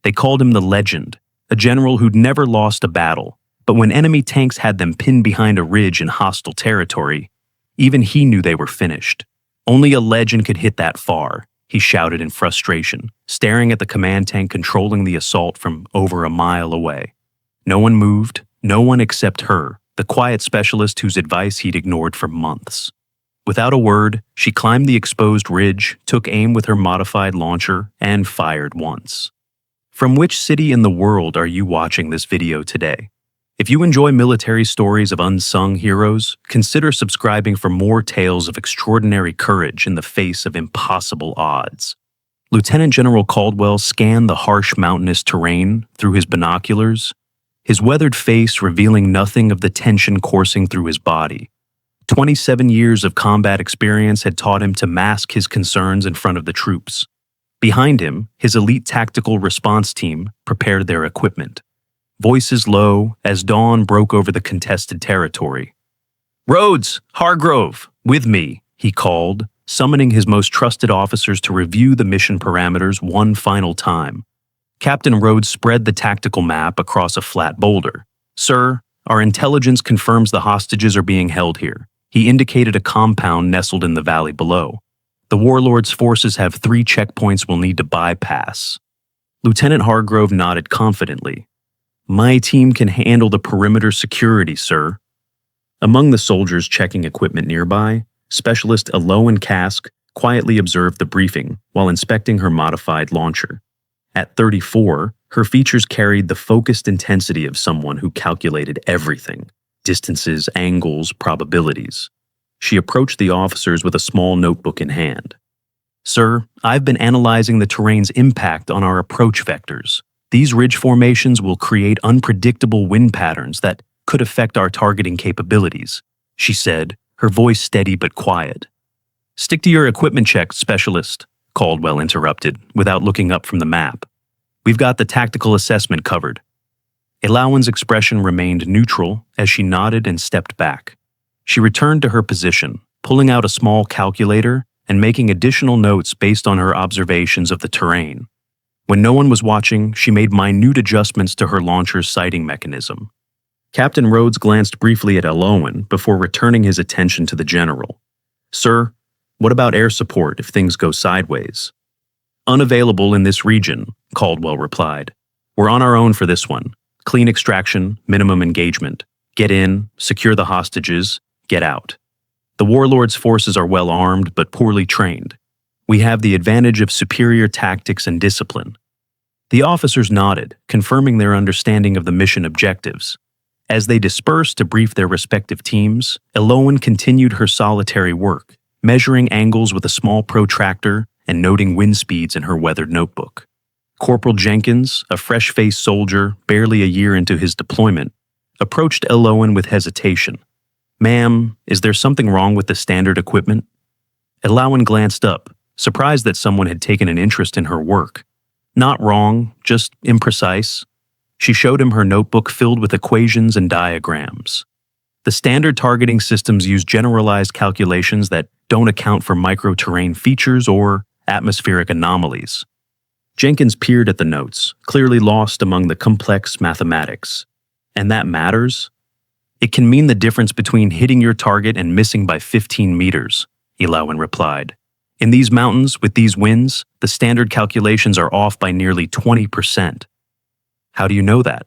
They called him the Legend, a general who'd never lost a battle, but when enemy tanks had them pinned behind a ridge in hostile territory, even he knew they were finished. Only a legend could hit that far, he shouted in frustration, staring at the command tank controlling the assault from over a mile away. No one moved, no one except her, the quiet specialist whose advice he'd ignored for months. Without a word, she climbed the exposed ridge, took aim with her modified launcher, and fired once. From which city in the world are you watching this video today? If you enjoy military stories of unsung heroes, consider subscribing for more tales of extraordinary courage in the face of impossible odds. Lieutenant General Caldwell scanned the harsh mountainous terrain through his binoculars, his weathered face revealing nothing of the tension coursing through his body. 27 years of combat experience had taught him to mask his concerns in front of the troops. Behind him, his elite tactical response team prepared their equipment. Voices low as dawn broke over the contested territory. "Rhodes, Hargrove, with me," he called, summoning his most trusted officers to review the mission parameters one final time. Captain Rhodes spread the tactical map across a flat boulder. "Sir, our intelligence confirms the hostages are being held here." He indicated a compound nestled in the valley below. "The warlord's forces have 3 checkpoints we'll need to bypass." Lieutenant Hargrove nodded confidently. "My team can handle the perimeter security, sir." Among the soldiers checking equipment nearby, Specialist Eloan Kask quietly observed the briefing while inspecting her modified launcher. At 34, her features carried the focused intensity of someone who calculated everything: distances, angles, probabilities. She approached the officers with a small notebook in hand. "Sir, I've been analyzing the terrain's impact on our approach vectors. These ridge formations will create unpredictable wind patterns that could affect our targeting capabilities," she said, her voice steady but quiet. "Stick to your equipment check, Specialist," Caldwell interrupted, without looking up from the map. "We've got the tactical assessment covered." Eloan's expression remained neutral as she nodded and stepped back. She returned to her position, pulling out a small calculator and making additional notes based on her observations of the terrain. When no one was watching, she made minute adjustments to her launcher's sighting mechanism. Captain Rhodes glanced briefly at Eloan before returning his attention to the general. "Sir, what about air support if things go sideways?" "Unavailable in this region," Caldwell replied. "We're on our own for this one. Clean extraction, minimum engagement. Get in, secure the hostages, get out. The warlord's forces are well armed but poorly trained. We have the advantage of superior tactics and discipline." The officers nodded, confirming their understanding of the mission objectives. As they dispersed to brief their respective teams, Eloan continued her solitary work, measuring angles with a small protractor and noting wind speeds in her weathered notebook. Corporal Jenkins, a fresh-faced soldier barely a year into his deployment, approached Eloan with hesitation. "Ma'am, is there something wrong with the standard equipment?" Eloan glanced up, surprised that someone had taken an interest in her work. "Not wrong, just imprecise." She showed him her notebook filled with equations and diagrams. "The standard targeting systems use generalized calculations that don't account for micro-terrain features or atmospheric anomalies." Jenkins peered at the notes, clearly lost among the complex mathematics. "And that matters? It can mean the difference between hitting your target and missing by 15 meters, Eloan replied. "In these mountains, with these winds, the standard calculations are off by nearly 20%. "How do you know that?"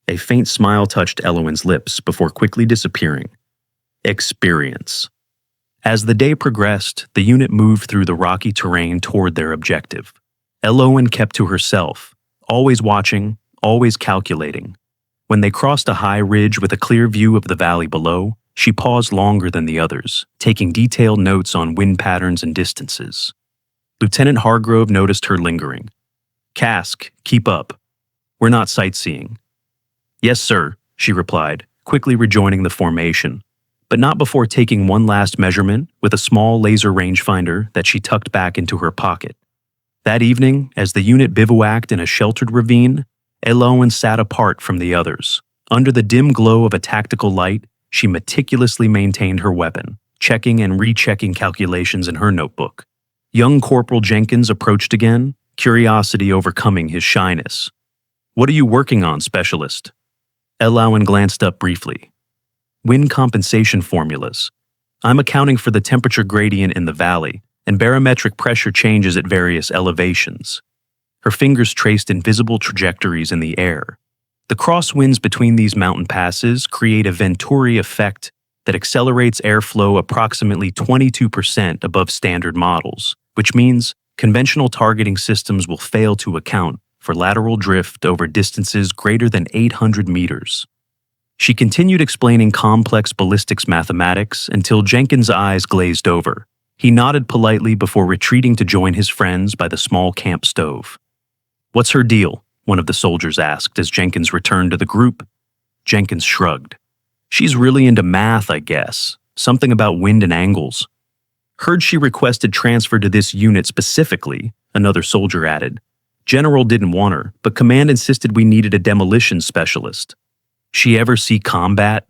A faint smile touched Eloan's lips before quickly disappearing. "Experience." As the day progressed, the unit moved through the rocky terrain toward their objective. Eloan kept to herself, always watching, always calculating. When they crossed a high ridge with a clear view of the valley below, she paused longer than the others, taking detailed notes on wind patterns and distances. Lieutenant Hargrove noticed her lingering. "Kask, keep up. We're not sightseeing." "Yes, sir," she replied, quickly rejoining the formation, but not before taking one last measurement with a small laser rangefinder that she tucked back into her pocket. That evening, as the unit bivouacked in a sheltered ravine, Eloan sat apart from the others. Under the dim glow of a tactical light, she meticulously maintained her weapon, checking and rechecking calculations in her notebook. Young Corporal Jenkins approached again, curiosity overcoming his shyness. "What are you working on, Specialist?" Elowen glanced up briefly. "Wind compensation formulas. I'm accounting for the temperature gradient in the valley and barometric pressure changes at various elevations." Her fingers traced invisible trajectories in the air. The crosswinds between these mountain passes create a Venturi effect that accelerates airflow approximately 22% above standard models, which means conventional targeting systems will fail to account for lateral drift over distances greater than 800 meters. She continued explaining complex ballistics mathematics until Jenkins' eyes glazed over. He nodded politely before retreating to join his friends by the small camp stove. "What's her deal?" one of the soldiers asked as Jenkins returned to the group. Jenkins shrugged. "She's really into math, I guess. Something about wind and angles." "Heard she requested transfer to this unit specifically," another soldier added. "General didn't want her, but command insisted we needed a demolition specialist." "She ever see combat?"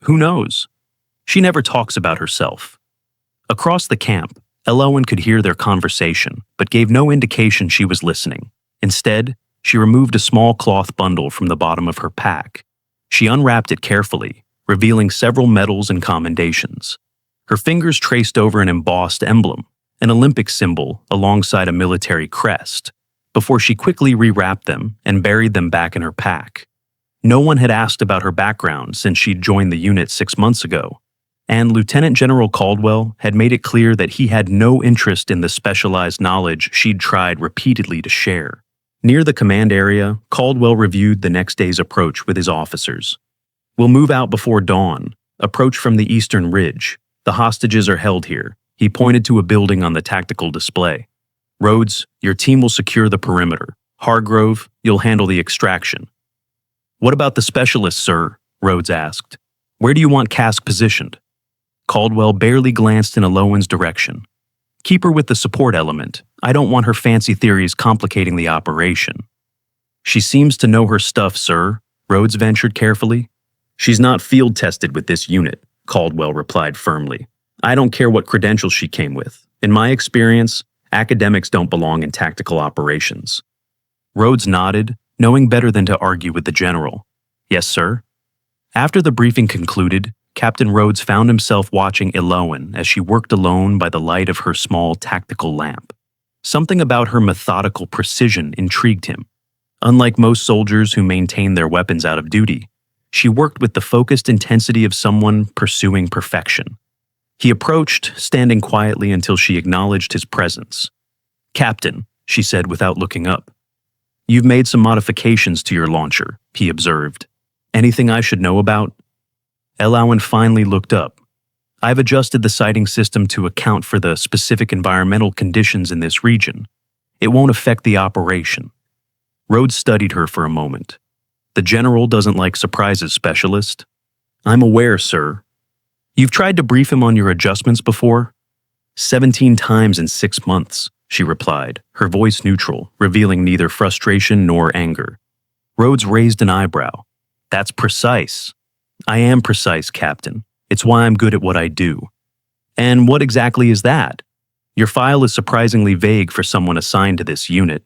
"Who knows? She never talks about herself." Across the camp, Elowen could hear their conversation, but gave no indication she was listening. Instead, she removed a small cloth bundle from the bottom of her pack. She unwrapped it carefully, revealing several medals and commendations. Her fingers traced over an embossed emblem, an Olympic symbol alongside a military crest, before she quickly rewrapped them and buried them back in her pack. No one had asked about her background since she'd joined the unit 6 months ago, and Lieutenant General Caldwell had made it clear that he had no interest in the specialized knowledge she'd tried repeatedly to share. Near the command area, Caldwell reviewed the next day's approach with his officers. "We'll move out before dawn. Approach from the eastern ridge. The hostages are held here." He pointed to a building on the tactical display. "Rhodes, your team will secure the perimeter. Hargrove, you'll handle the extraction." "What about the specialist, sir?" Rhodes asked. "Where do you want Cask positioned?" Caldwell barely glanced in Elowen's direction. "Keep her with the support element. I don't want her fancy theories complicating the operation." "She seems to know her stuff, sir," Rhodes ventured carefully. "She's not field-tested with this unit," Caldwell replied firmly. "I don't care what credentials she came with. In my experience, academics don't belong in tactical operations." Rhodes nodded, knowing better than to argue with the general. "Yes, sir." After the briefing concluded, Captain Rhodes found himself watching Elowen as she worked alone by the light of her small tactical lamp. Something about her methodical precision intrigued him. Unlike most soldiers who maintain their weapons out of duty, she worked with the focused intensity of someone pursuing perfection. He approached, standing quietly until she acknowledged his presence. "Captain," she said without looking up. "You've made some modifications to your launcher," he observed. "Anything I should know about?" Elowen finally looked up. "I've adjusted the sighting system to account for the specific environmental conditions in this region. It won't affect the operation." Rhodes studied her for a moment. "The general doesn't like surprises, Specialist." "I'm aware, sir." "You've tried to brief him on your adjustments before?" 17 times in 6 months, she replied, her voice neutral, revealing neither frustration nor anger. Rhodes raised an eyebrow. "That's precise." "I am precise, Captain. It's why I'm good at what I do." "And what exactly is that? Your file is surprisingly vague for someone assigned to this unit."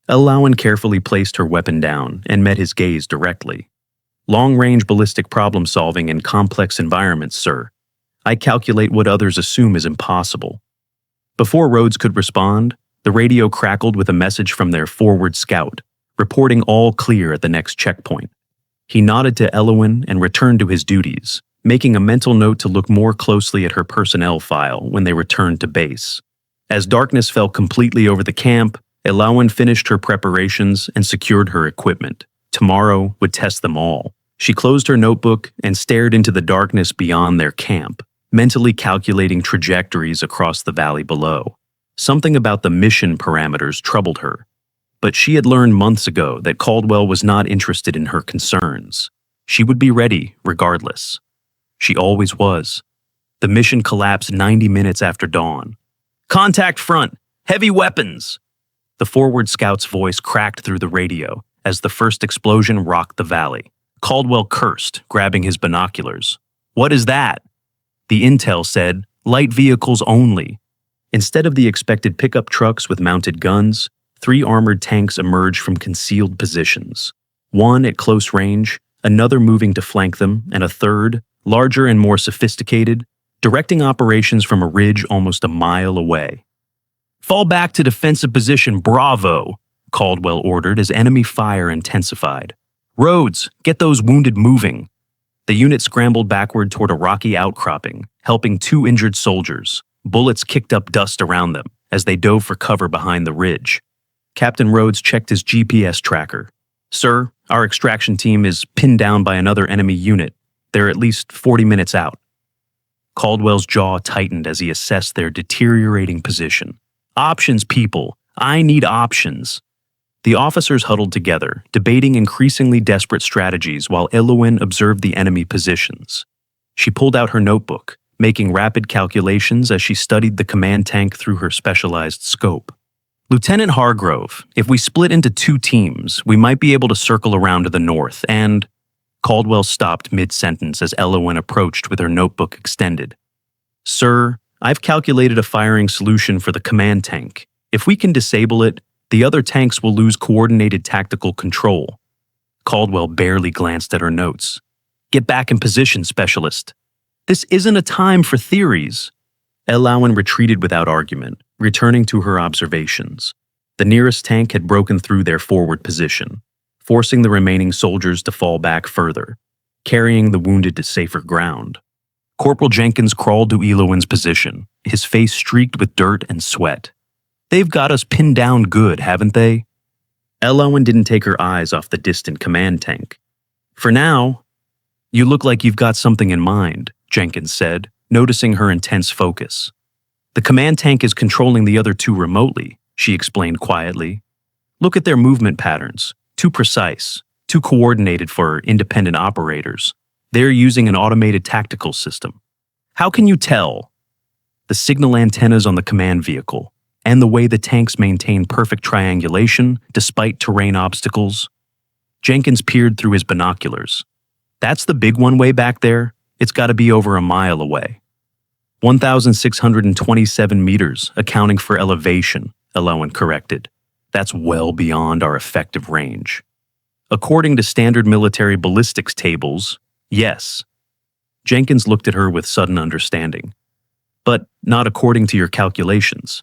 Elowen carefully placed her weapon down and met his gaze directly. "Long-range ballistic problem-solving in complex environments, sir. I calculate what others assume is impossible." Before Rhodes could respond, the radio crackled with a message from their forward scout, reporting all clear at the next checkpoint. He nodded to Elowen and returned to his duties, making a mental note to look more closely at her personnel file when they returned to base. As darkness fell completely over the camp, Elowen finished her preparations and secured her equipment. Tomorrow would test them all. She closed her notebook and stared into the darkness beyond their camp, mentally calculating trajectories across the valley below. Something about the mission parameters troubled her. But she had learned months ago that Caldwell was not interested in her concerns. She would be ready, regardless. She always was. The mission collapsed 90 minutes after dawn. "Contact front! Heavy weapons!" The forward scout's voice cracked through the radio as the first explosion rocked the valley. Caldwell cursed, grabbing his binoculars. "What is that?" The intel said, "Light vehicles only." Instead of the expected pickup trucks with mounted guns, Three armored tanks emerged from concealed positions. One at close range, another moving to flank them, and a third, larger and more sophisticated, directing operations from a ridge almost a mile away. "Fall back to defensive position, Bravo," Caldwell ordered as enemy fire intensified. "Rhodes, get those wounded moving." The unit scrambled backward toward a rocky outcropping, helping two injured soldiers. Bullets kicked up dust around them as they dove for cover behind the ridge. Captain Rhodes checked his GPS tracker. "Sir, our extraction team is pinned down by another enemy unit. They're at least 40 minutes out." Caldwell's jaw tightened as he assessed their deteriorating position. "Options, people. I need options." The officers huddled together, debating increasingly desperate strategies while Elowen observed the enemy positions. She pulled out her notebook, making rapid calculations as she studied the command tank through her specialized scope. "Lieutenant Hargrove, if we split into two teams, we might be able to circle around to the north and—" Caldwell stopped mid-sentence as Elowen approached with her notebook extended. "Sir, I've calculated a firing solution for the command tank. If we can disable it, the other tanks will lose coordinated tactical control." Caldwell barely glanced at her notes. "Get back in position, Specialist." "This isn't a time for theories." Elowen retreated without argument, returning to her observations. The nearest tank had broken through their forward position, forcing the remaining soldiers to fall back further, carrying the wounded to safer ground. Corporal Jenkins crawled to Elowen's position, his face streaked with dirt and sweat. "They've got us pinned down good, haven't they?" Elowen didn't take her eyes off the distant command tank. "For now." "You look like you've got something in mind," Jenkins said, noticing her intense focus. "The command tank is controlling the other two remotely," she explained quietly. "Look at their movement patterns. Too precise, too coordinated for independent operators. They're using an automated tactical system." "How can you tell?" "The signal antennas on the command vehicle, and the way the tanks maintain perfect triangulation despite terrain obstacles." Jenkins peered through his binoculars. "That's the big one way back there. It's got to be over a mile away." 1,627 meters, accounting for elevation, Elowen corrected. "That's well beyond our effective range." "According to standard military ballistics tables, yes." Jenkins looked at her with sudden understanding. "But not according to your calculations."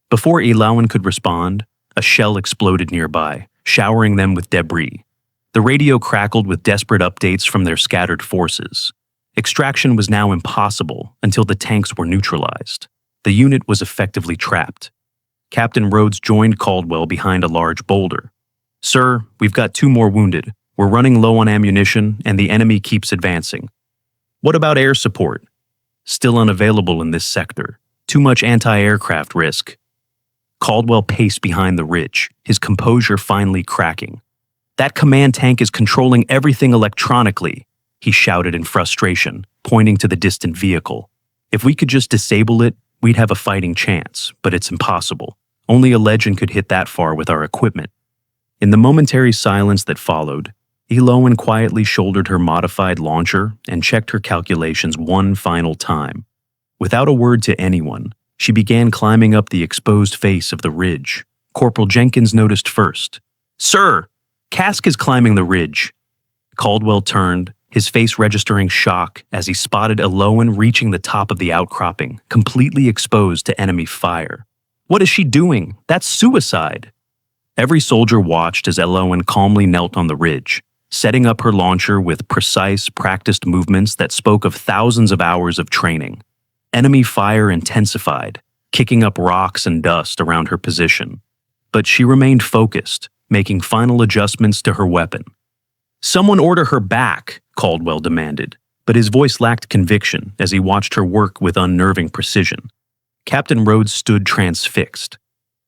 Before Elowen could respond, a shell exploded nearby, showering them with debris. The radio crackled with desperate updates from their scattered forces. Extraction was now impossible until the tanks were neutralized. The unit was effectively trapped. Captain Rhodes joined Caldwell behind a large boulder. "Sir, we've got two more wounded. We're running low on ammunition, and the enemy keeps advancing." "What about air support?" "Still unavailable in this sector. Too much anti-aircraft risk." Caldwell paced behind the ridge, his composure finally cracking. "That command tank is controlling everything electronically," he shouted in frustration, pointing to the distant vehicle. "If we could just disable it, we'd have a fighting chance, but it's impossible. Only a legend could hit that far with our equipment." In the momentary silence that followed, Elowen quietly shouldered her modified launcher and checked her calculations one final time. Without a word to anyone, she began climbing up the exposed face of the ridge. Corporal Jenkins noticed first. "Sir, Cask is climbing the ridge." Caldwell turned, his face registering shock as he spotted Elowen reaching the top of the outcropping, completely exposed to enemy fire. "What is she doing? That's suicide." Every soldier watched as Elowen calmly knelt on the ridge, setting up her launcher with precise, practiced movements that spoke of thousands of hours of training. Enemy fire intensified, kicking up rocks and dust around her position. But she remained focused, making final adjustments to her weapon. "Someone order her back," Caldwell demanded, but his voice lacked conviction as he watched her work with unnerving precision. Captain Rhodes stood transfixed.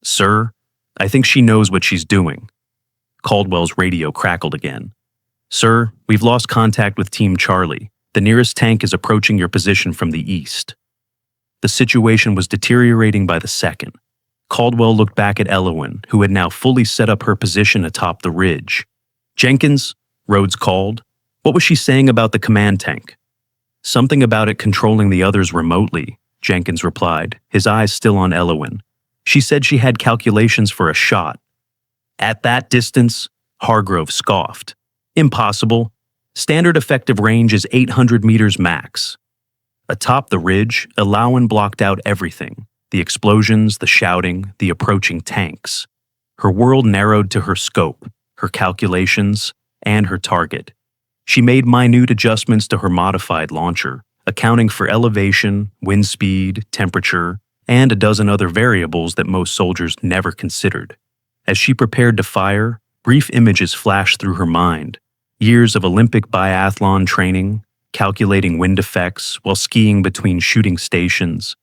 "Sir, I think she knows what she's doing." Caldwell's radio crackled again. "Sir, we've lost contact with Team Charlie. The nearest tank is approaching your position from the east." The situation was deteriorating by the second. Caldwell looked back at Elowen, who had now fully set up her position atop the ridge. "Jenkins," Rhodes called. "What was she saying about the command tank?" "Something about it controlling the others remotely," Jenkins replied, his eyes still on Elowen. She said she had calculations for a shot. At that distance, Hargrove scoffed. Impossible. Standard effective range is 800 meters max. Atop the ridge, Elowen blocked out everything. The explosions, the shouting, the approaching tanks. Her world narrowed to her scope, her calculations, and her target. She made minute adjustments to her modified launcher, accounting for elevation, wind speed, temperature, and a dozen other variables that most soldiers never considered. As she prepared to fire, brief images flashed through her mind. Years of Olympic biathlon training, calculating wind effects while skiing between shooting stations,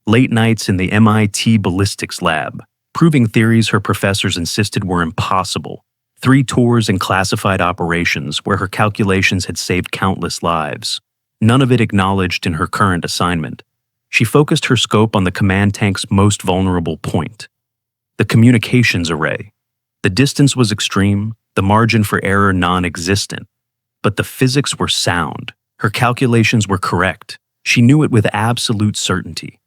late nights in the MIT ballistics lab, proving theories her professors insisted were impossible, 3 tours in classified operations where her calculations had saved countless lives, none of it acknowledged in her current assignment. She focused her scope on the command tank's most vulnerable point, the communications array. The distance was extreme, the margin for error non-existent, but the physics were sound. Her calculations were correct. She knew it with absolute certainty.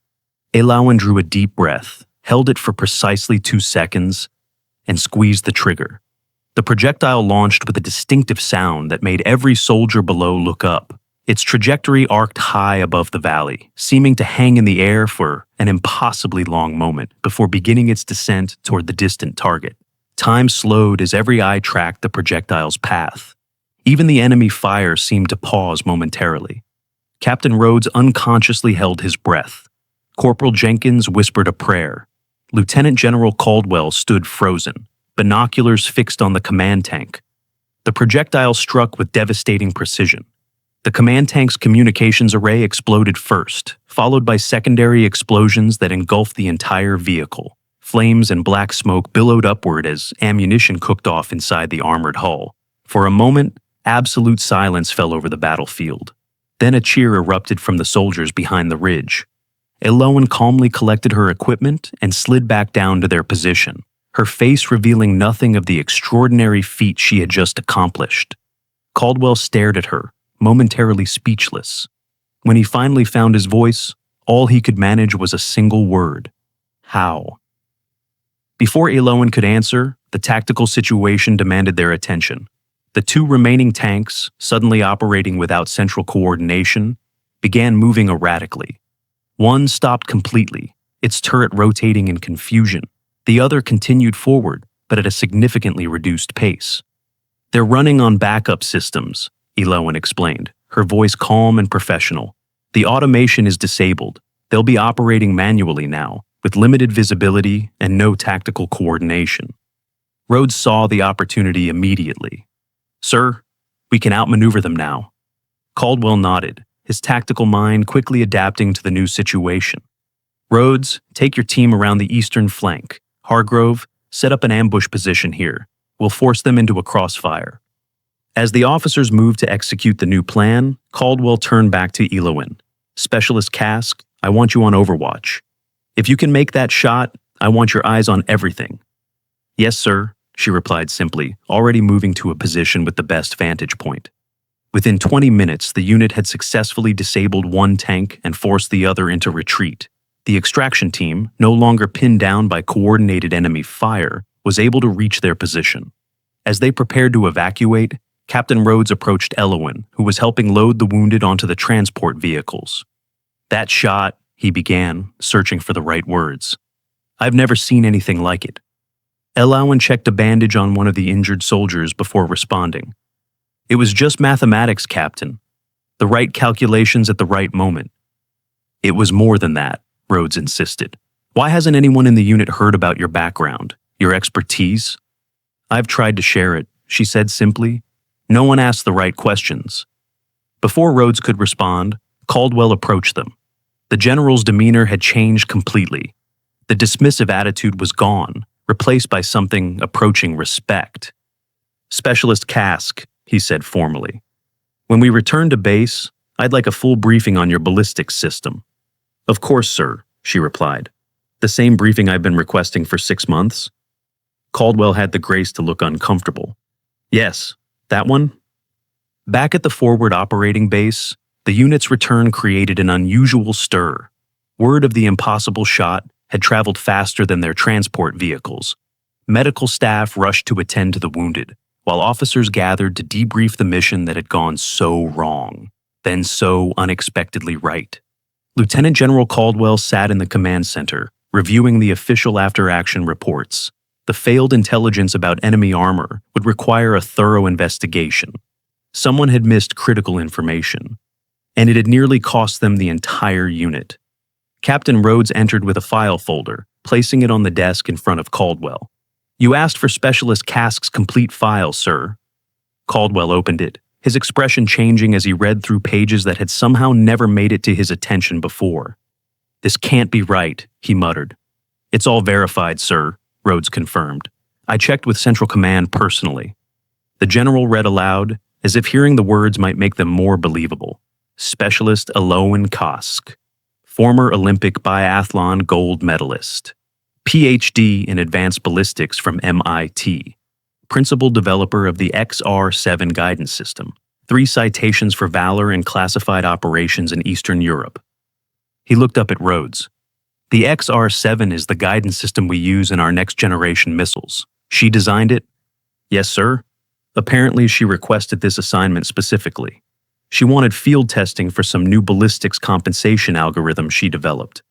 Elowen drew a deep breath, held it for precisely 2 seconds, and squeezed the trigger. The projectile launched with a distinctive sound that made every soldier below look up. Its trajectory arced high above the valley, seeming to hang in the air for an impossibly long moment before beginning its descent toward the distant target. Time slowed as every eye tracked the projectile's path. Even the enemy fire seemed to pause momentarily. Captain Rhodes unconsciously held his breath. Corporal Jenkins whispered a prayer. Lieutenant General Caldwell stood frozen, binoculars fixed on the command tank. The projectile struck with devastating precision. The command tank's communications array exploded first, followed by secondary explosions that engulfed the entire vehicle. Flames and black smoke billowed upward as ammunition cooked off inside the armored hull. For a moment, absolute silence fell over the battlefield. Then a cheer erupted from the soldiers behind the ridge. Elowen calmly collected her equipment and slid back down to their position, her face revealing nothing of the extraordinary feat she had just accomplished. Caldwell stared at her, momentarily speechless. When he finally found his voice, all he could manage was a single word: how. Before Elowen could answer, the tactical situation demanded their attention. The 2 remaining tanks, suddenly operating without central coordination, began moving erratically. One stopped completely, its turret rotating in confusion. The other continued forward, but at a significantly reduced pace. "They're running on backup systems," Elowen explained, her voice calm and professional. "The automation is disabled. They'll be operating manually now, with limited visibility and no tactical coordination." Rhodes saw the opportunity immediately. "Sir, we can outmaneuver them now." Caldwell nodded, his tactical mind quickly adapting to the new situation. "Rhodes, take your team around the eastern flank. Hargrove, set up an ambush position here. We'll force them into a crossfire." As the officers moved to execute the new plan, Caldwell turned back to Elowen. "Specialist Cask, I want you on overwatch. If you can make that shot, I want your eyes on everything." "Yes, sir," she replied simply, already moving to a position with the best vantage point. Within 20 minutes, the unit had successfully disabled 1 tank and forced the other into retreat. The extraction team, no longer pinned down by coordinated enemy fire, was able to reach their position. As they prepared to evacuate, Captain Rhodes approached Elowen, who was helping load the wounded onto the transport vehicles. "That shot," he began, searching for the right words. "I've never seen anything like it." Elowen checked a bandage on one of the injured soldiers before responding. "It was just mathematics, Captain. The right calculations at the right moment." "It was more than that," Rhodes insisted. "Why hasn't anyone in the unit heard about your background, your expertise?" "I've tried to share it," she said simply. "No one asked the right questions." Before Rhodes could respond, Caldwell approached them. The general's demeanor had changed completely. The dismissive attitude was gone, replaced by something approaching respect. "Specialist Cask," he said formally. "When we return to base, I'd like a full briefing on your ballistics system." "Of course, sir," she replied. "The same briefing I've been requesting for 6 months." Caldwell had the grace to look uncomfortable. "Yes, that one?" Back at the forward operating base, the unit's return created an unusual stir. Word of the impossible shot, had traveled faster than their transport vehicles. Medical staff rushed to attend to the wounded, while officers gathered to debrief the mission that had gone so wrong, then so unexpectedly right. Lieutenant General Caldwell sat in the command center, reviewing the official after-action reports. The failed intelligence about enemy armor would require a thorough investigation. Someone had missed critical information, and it had nearly cost them the entire unit. Captain Rhodes entered with a file folder, placing it on the desk in front of Caldwell. "You asked for Specialist Kask's complete file, sir." Caldwell opened it, his expression changing as he read through pages that had somehow never made it to his attention before. "This can't be right," he muttered. "It's all verified, sir," Rhodes confirmed. "I checked with Central Command personally." The general read aloud, as if hearing the words might make them more believable. "Specialist Elowen Kask, former Olympic biathlon gold medalist, PhD in advanced ballistics from MIT, principal developer of the XR-7 guidance system, 3 citations for valor in classified operations in Eastern Europe." He looked up at Rhodes. "The XR-7 is the guidance system we use in our next-generation missiles. She designed it?" "Yes, sir." Apparently, she requested this assignment specifically. She wanted field testing for some new ballistics compensation algorithm she developed.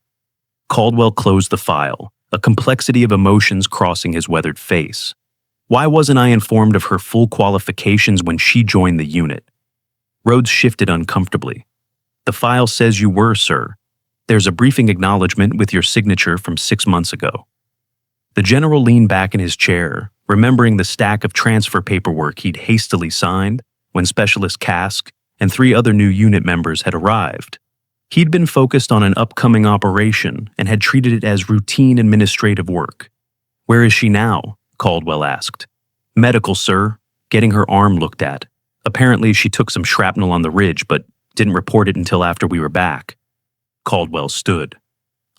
Caldwell closed the file, a complexity of emotions crossing his weathered face. Why wasn't I informed of her full qualifications when she joined the unit? Rhodes shifted uncomfortably. "The file says you were, sir. There's a briefing acknowledgement with your signature from 6 months ago." The general leaned back in his chair, remembering the stack of transfer paperwork he'd hastily signed when Specialist Kask and 3 other new unit members had arrived. He'd been focused on an upcoming operation and had treated it as routine administrative work. "Where is she now?" Caldwell asked. "Medical, sir, getting her arm looked at. Apparently she took some shrapnel on the ridge, but didn't report it until after we were back." Caldwell stood.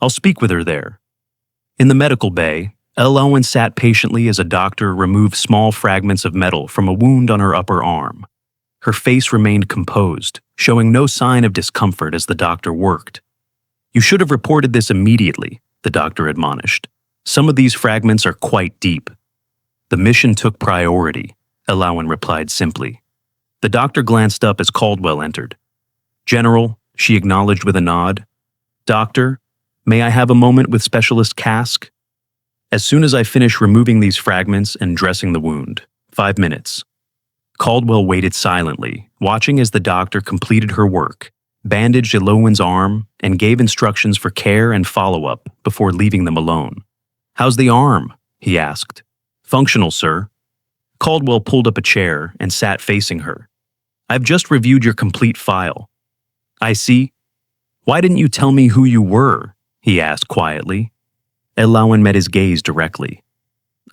"I'll speak with her there." In the medical bay, Elowen sat patiently as a doctor removed small fragments of metal from a wound on her upper arm. Her face remained composed, showing no sign of discomfort as the doctor worked. "You should have reported this immediately," the doctor admonished. "Some of these fragments are quite deep." "The mission took priority," Elowen replied simply. The doctor glanced up as Caldwell entered. "General," she acknowledged with a nod. "Doctor, may I have a moment with Specialist Kask?" "As soon as I finish removing these fragments and dressing the wound. 5 minutes." Caldwell waited silently, watching as the doctor completed her work, bandaged Elowen's arm, and gave instructions for care and follow-up before leaving them alone. "How's the arm?" he asked. "Functional, sir." Caldwell pulled up a chair and sat facing her. "I've just reviewed your complete file." "I see. Why didn't you tell me who you were?" he asked quietly. Elowen met his gaze directly.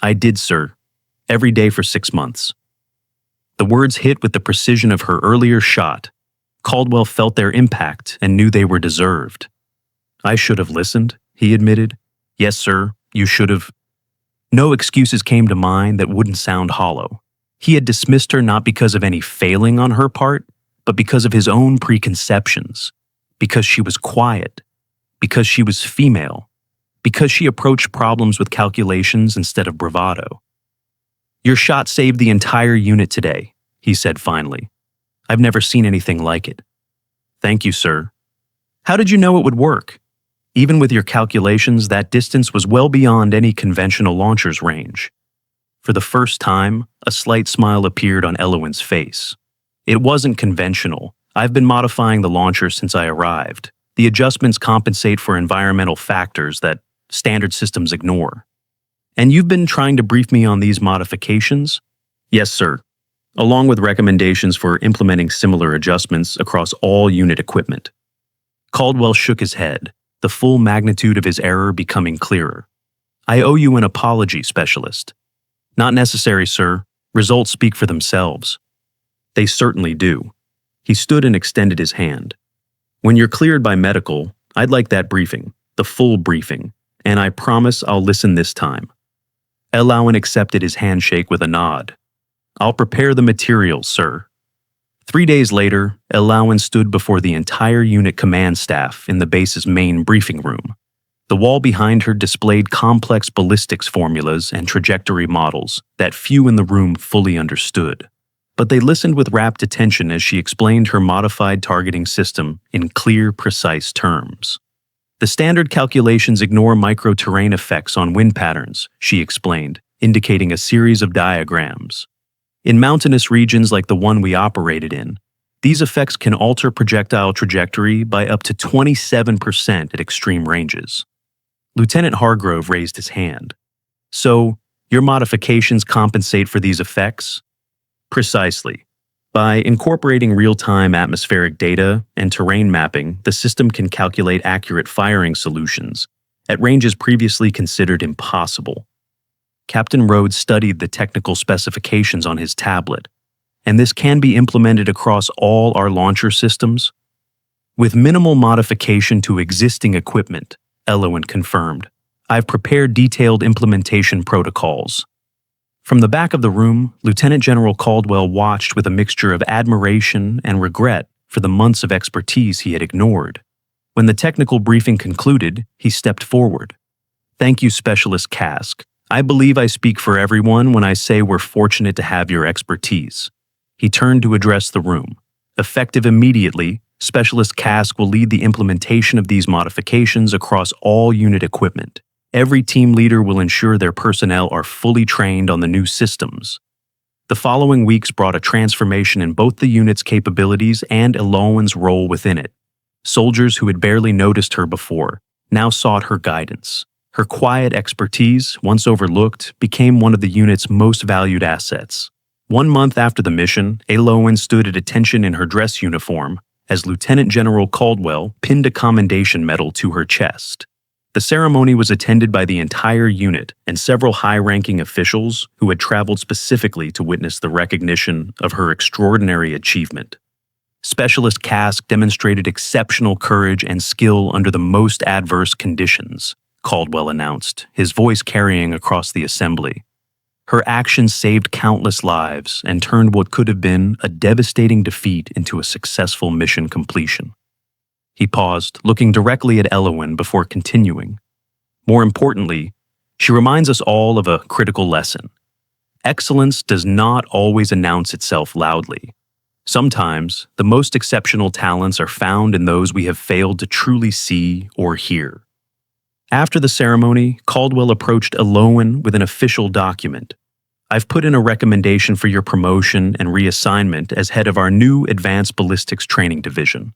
"I did, sir. Every day for 6 months." The words hit with the precision of her earlier shot. Caldwell felt their impact and knew they were deserved. "I should have listened," he admitted. "Yes, sir, you should have." No excuses came to mind that wouldn't sound hollow. He had dismissed her not because of any failing on her part, but because of his own preconceptions. Because she was quiet. Because she was female. Because she approached problems with calculations instead of bravado. "Your shot saved the entire unit today," he said finally. "I've never seen anything like it." "Thank you, sir." "How did you know it would work?" "Even with your calculations, that distance was well beyond any conventional launcher's range." For the first time, a slight smile appeared on Elowen's face. "It wasn't conventional. I've been modifying the launcher since I arrived. The adjustments compensate for environmental factors that standard systems ignore." "And you've been trying to brief me on these modifications?" "Yes, sir, along with recommendations for implementing similar adjustments across all unit equipment." Caldwell shook his head, the full magnitude of his error becoming clearer. "I owe you an apology, Specialist." "Not necessary, sir. Results speak for themselves." "They certainly do." He stood and extended his hand. "When you're cleared by medical, I'd like that briefing, the full briefing, and I promise I'll listen this time." Elowen accepted his handshake with a nod. "I'll prepare the materials, sir." 3 days later, Elowen stood before the entire unit command staff in the base's main briefing room. The wall behind her displayed complex ballistics formulas and trajectory models that few in the room fully understood. But they listened with rapt attention as she explained her modified targeting system in clear, precise terms. The standard calculations ignore micro-terrain effects on wind patterns, she explained, indicating a series of diagrams. In mountainous regions like the one we operated in, these effects can alter projectile trajectory by up to 27% at extreme ranges. Lieutenant Hargrove raised his hand. So, your modifications compensate for these effects? Precisely. By incorporating real-time atmospheric data and terrain mapping, the system can calculate accurate firing solutions at ranges previously considered impossible. Captain Rhodes studied the technical specifications on his tablet, and this can be implemented across all our launcher systems. With minimal modification to existing equipment, Elowen confirmed. I've prepared detailed implementation protocols. From the back of the room, Lieutenant General Caldwell watched with a mixture of admiration and regret for the months of expertise he had ignored. When the technical briefing concluded, he stepped forward. Thank you, Specialist Kask. I believe I speak for everyone when I say we're fortunate to have your expertise. He turned to address the room. Effective immediately, Specialist Kask will lead the implementation of these modifications across all unit equipment. Every team leader will ensure their personnel are fully trained on the new systems. The following weeks brought a transformation in both the unit's capabilities and Elowen's role within it. Soldiers who had barely noticed her before now sought her guidance. Her quiet expertise, once overlooked, became one of the unit's most valued assets. 1 month after the mission, Elowen stood at attention in her dress uniform as Lieutenant General Caldwell pinned a commendation medal to her chest. The ceremony was attended by the entire unit and several high-ranking officials who had traveled specifically to witness the recognition of her extraordinary achievement. Specialist Kask demonstrated exceptional courage and skill under the most adverse conditions, Caldwell announced, his voice carrying across the assembly. Her actions saved countless lives and turned what could have been a devastating defeat into a successful mission completion. He paused, looking directly at Elowen before continuing. More importantly, she reminds us all of a critical lesson. Excellence does not always announce itself loudly. Sometimes, the most exceptional talents are found in those we have failed to truly see or hear. After the ceremony, Caldwell approached Elowen with an official document. I've put in a recommendation for your promotion and reassignment as head of our new Advanced Ballistics Training Division.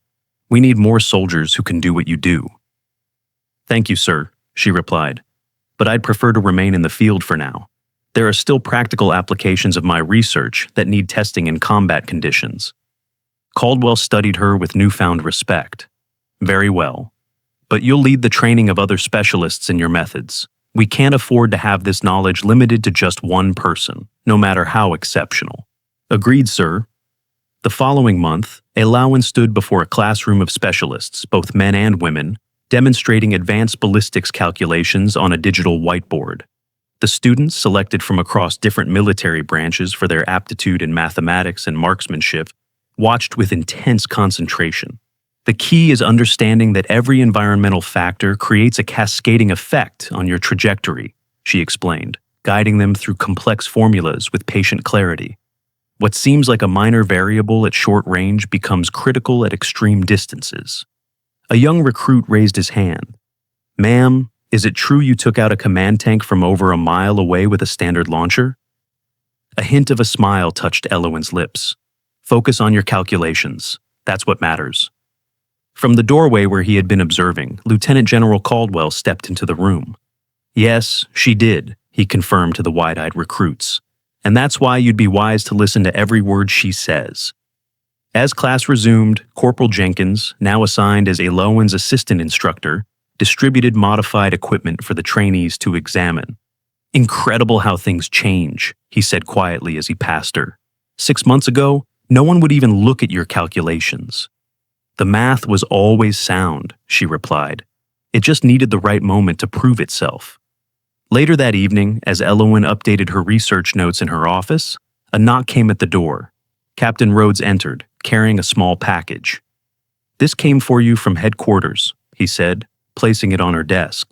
We need more soldiers who can do what you do. Thank you, sir, she replied, but I'd prefer to remain in the field for now. There are still practical applications of my research that need testing in combat conditions. Caldwell studied her with newfound respect. Very well. But you'll lead the training of other specialists in your methods. We can't afford to have this knowledge limited to just one person, no matter how exceptional. Agreed, sir. The following month, Elowen stood before a classroom of specialists, both men and women, demonstrating advanced ballistics calculations on a digital whiteboard. The students, selected from across different military branches for their aptitude in mathematics and marksmanship, watched with intense concentration. The key is understanding that every environmental factor creates a cascading effect on your trajectory, she explained, guiding them through complex formulas with patient clarity. What seems like a minor variable at short range becomes critical at extreme distances. A young recruit raised his hand. Ma'am, is it true you took out a command tank from over a mile away with a standard launcher? A hint of a smile touched Elowen's lips. Focus on your calculations. That's what matters. From the doorway where he had been observing, Lieutenant General Caldwell stepped into the room. Yes, she did, he confirmed to the wide-eyed recruits. And that's why you'd be wise to listen to every word she says. As class resumed, Corporal Jenkins, now assigned as Elowen's assistant instructor, distributed modified equipment for the trainees to examine. Incredible how things change, he said quietly as he passed her. 6 months ago, no one would even look at your calculations. The math was always sound, she replied. It just needed the right moment to prove itself. Later that evening, as Elowen updated her research notes in her office, a knock came at the door. Captain Rhodes entered, carrying a small package. This came for you from headquarters, he said, placing it on her desk.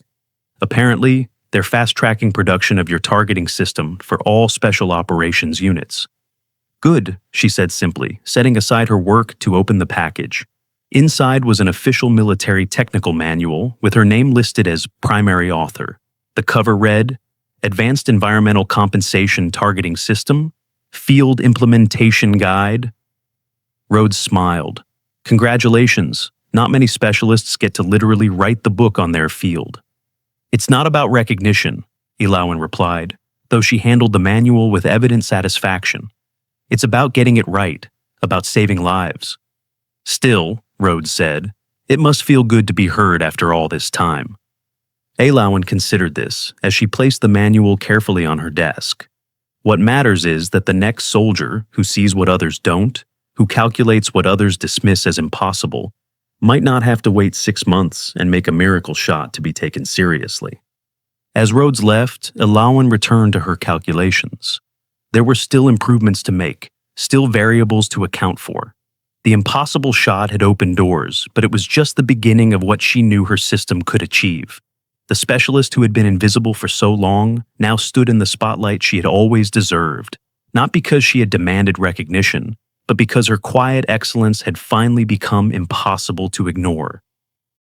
Apparently, they're fast-tracking production of your targeting system for all special operations units. Good, she said simply, setting aside her work to open the package. Inside was an official military technical manual with her name listed as primary author. The cover read, Advanced Environmental Compensation Targeting System, Field Implementation Guide. Rhodes smiled. Congratulations, not many specialists get to literally write the book on their field. It's not about recognition, Elowen replied, though she handled the manual with evident satisfaction. It's about getting it right, about saving lives. Still, Rhodes said, it must feel good to be heard after all this time. Elowen considered this as she placed the manual carefully on her desk. What matters is that the next soldier who sees what others don't, who calculates what others dismiss as impossible, might not have to wait 6 months and make a miracle shot to be taken seriously. As Rhodes left, Elowen returned to her calculations. There were still improvements to make, still variables to account for. The impossible shot had opened doors, but it was just the beginning of what she knew her system could achieve. The specialist who had been invisible for so long now stood in the spotlight she had always deserved, not because she had demanded recognition, but because her quiet excellence had finally become impossible to ignore.